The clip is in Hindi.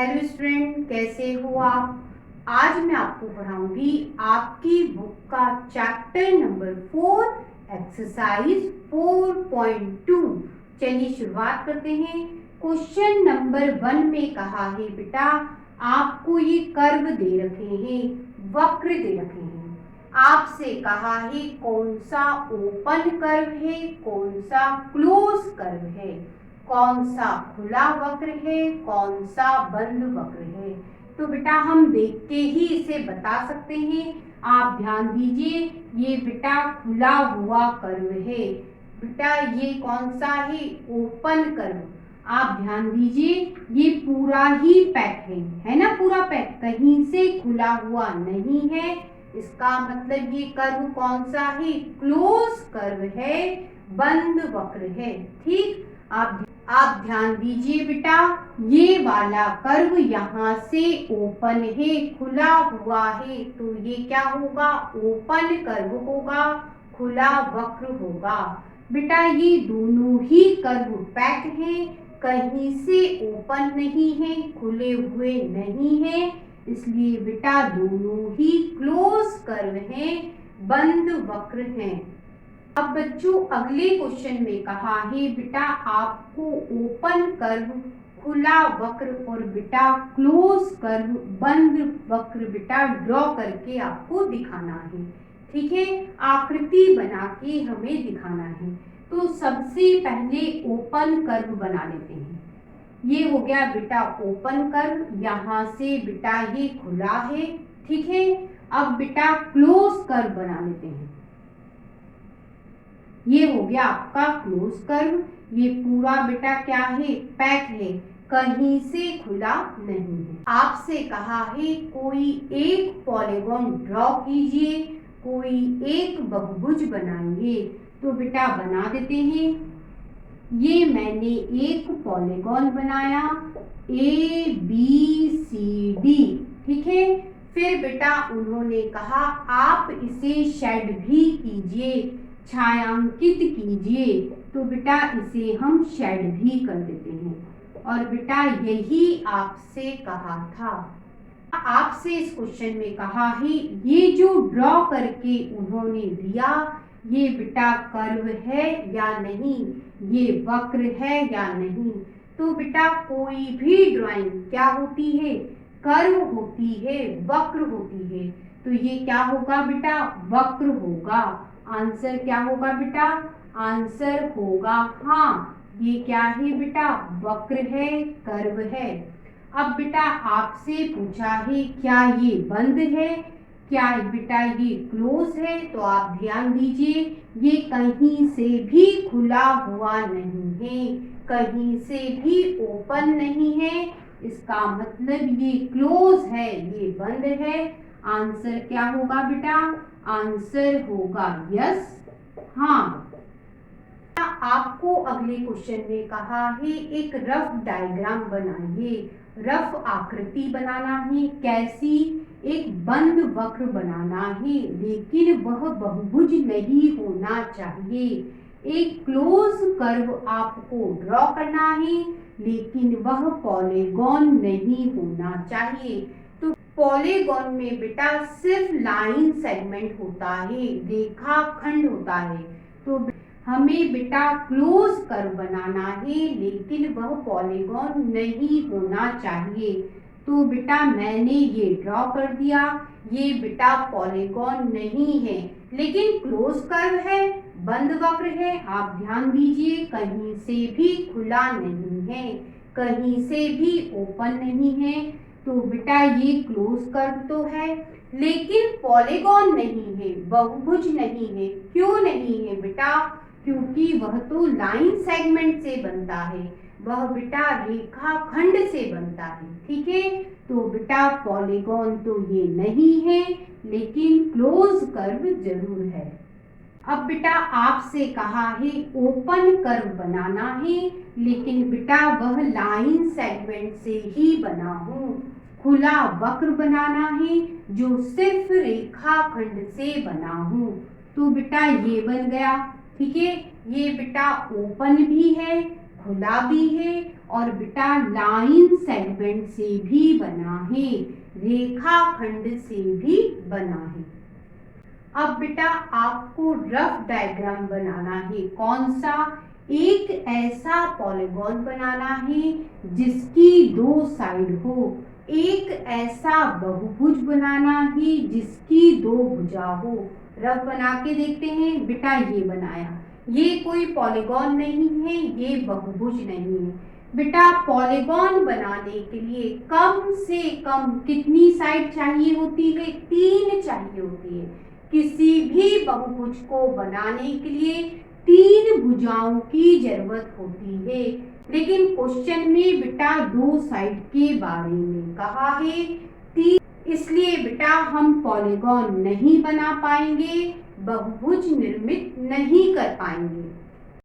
हेलो स्टूडेंट, कैसे हो आप। आज मैं आपको पढ़ाऊंगी आपकी बुक का चैप्टर नंबर 4 एक्सरसाइज 4.2। चलिए शुरुआत करते हैं। क्वेश्चन नंबर 1 में कहा है बेटा, आपको ये कर्व दे रखे हैं, वक्र दे रखे हैं। आपसे कहा है कौन सा ओपन कर्व है, कौन सा क्लोज कर्व है, कौन सा खुला वक्र है, कौन सा बंद वक्र है। तो बेटा हम देख के ही इसे बता सकते हैं। आप ध्यान दीजिए, ये बेटा खुला हुआ कर्व है। बेटा ये कौन सा है, ओपन कर्व। आप ध्यान दीजिए, ये पूरा ही पैक है ना, पूरा पैक, कहीं से खुला हुआ नहीं है। इसका मतलब ये कर्व कौन सा है, क्लोज कर्व है, बंद वक्र है। ठीक, आप ध्यान दीजिए बेटा, ये वाला कर्व यहाँ से ओपन है, खुला हुआ है, तो ये क्या होगा, ओपन कर्व होगा, खुला वक्र होगा। बेटा ये दोनों ही कर्व पैक हैं, कहीं से ओपन नहीं है, खुले हुए नहीं है, इसलिए बेटा दोनों ही क्लोज कर्व हैं, बंद वक्र हैं। अब बच्चों अगले क्वेश्चन में कहा है बेटा, आपको ओपन कर्व, खुला वक्र और बेटा क्लोज कर्व, बंद वक्र बेटा ड्रॉ करके आपको दिखाना है। ठीक है, आकृति बना के हमें दिखाना है। तो सबसे पहले ओपन कर्व बना लेते हैं। ये हो गया बेटा ओपन कर्व, यहाँ से बेटा ये खुला है। ठीक है, अब बेटा क्लोज कर्व बना लेते हैं। ये हो गया आपका क्लोज कर्व, ये पूरा बेटा क्या है, पैक है, कहीं से खुला नहीं है। आपसे कहा है कोई एक पॉलीगॉन ड्रॉ कीजिए, कोई एक बहुभुज बनाइए। तो बेटा बना देते हैं। ये मैंने एक पॉलीगॉन बनाया, ABCD। ठीक है, फिर बेटा उन्होंने कहा आप इसे शेड भी कीजिए, छायांकित कीजिए। तो बेटा इसे हम शेड भी कर देते हैं। और बेटा यही आपसे कहा था। आपसे इस क्वेश्चन में कहा है ये जो ड्रॉ करके उन्होंने दिया, ये बेटा कर्व है या नहीं, ये वक्र है या नहीं। तो बेटा कोई भी ड्राइंग क्या होती है, कर्व होती है, वक्र होती है। तो ये क्या होगा बेटा, वक्र होगा। आंसर क्या होगा बेटा, आंसर होगा हाँ, ये क्या है बेटा, वक्र है, कर्व है। अब बेटा आपसे पूछा है क्या ये बंद है, क्या बेटा ये क्लोज है। तो आप ध्यान दीजिए, ये कहीं से भी खुला हुआ नहीं है, कहीं से भी ओपन नहीं है, इसका मतलब ये क्लोज है, ये बंद है। आंसर क्या होगा बेटा, आंसर होगा यस, हाँ। आपको अगले क्वेश्चन में कहा है एक रफ डायग्राम बनाइए, रफ आकृति बनाना है। कैसी, एक बंद वक्र बनाना है, लेकिन वह बहुभुज नहीं होना चाहिए। एक क्लोज कर्व आपको ड्रॉ करना है, लेकिन वह पॉलीगॉन नहीं होना चाहिए। तो पॉलीगॉन में बेटा सिर्फ लाइन सेगमेंट होता है, रेखा खंड होता है। तो हमें बेटा क्लोज कर्व बनाना है, लेकिन वह पॉलीगॉन नहीं होना चाहिए। तो बेटा मैंने ये ड्रॉ कर दिया, ये बेटा पॉलीगॉन नहीं है, लेकिन क्लोज कर्व है, बंद वक्र है। आप ध्यान दीजिए, कहीं से भी खुला नहीं है, कहीं से भी ओपन नहीं है। तो बेटा ये क्लोज कर्व तो है, लेकिन पॉलीगॉन नहीं है, बहुभुज नहीं है। क्यों नहीं है बेटा, क्योंकि वह तो लाइन सेगमेंट से बनता है, वह बेटा रेखा खंड से बनता है। ठीक है, तो बेटा पॉलीगॉन तो ये नहीं है, लेकिन क्लोज कर्व जरूर है। अब बेटा आपसे कहा है ओपन कर्व बनाना है, लेकिन बेटा वह लाइन सेगमेंट से ही बना हो। खुला वक्र बनाना है जो सिर्फ रेखा खंड से बना हो। तो बेटा ये बन गया। ठीक है, ये बेटा ओपन भी है, खुला भी है और बेटा लाइन सेगमेंट से भी बना है, रेखाखंड से भी बना है। अब बेटा आपको रफ डायग्राम बनाना है। कौन सा? एक ऐसा पॉलीगॉन बनाना है जिसकी 2 साइड हो। एक ऐसा बहुभुज बनाना है जिसकी 2 भुजा हो। रफ बना के देखते हैं। बेटा ये बनाया, ये कोई पॉलीगॉन नहीं है, ये बहुभुज नहीं है। बेटा पॉलीगॉन बनाने के लिए कम से कम कितनी साइड चाहिए होती है? 3 चाहिए होती है। किसी भी बहुभुज को बनाने के लिए 3 भुजाओं की जरूरत होती है। लेकिन क्वेश्चन में बेटा 2 साइड के बारे में कहा है, इसलिए बेटा हम पॉलीगॉन नहीं बना पाएंगे, बहुभुज निर्मित नहीं कर पाएंगे।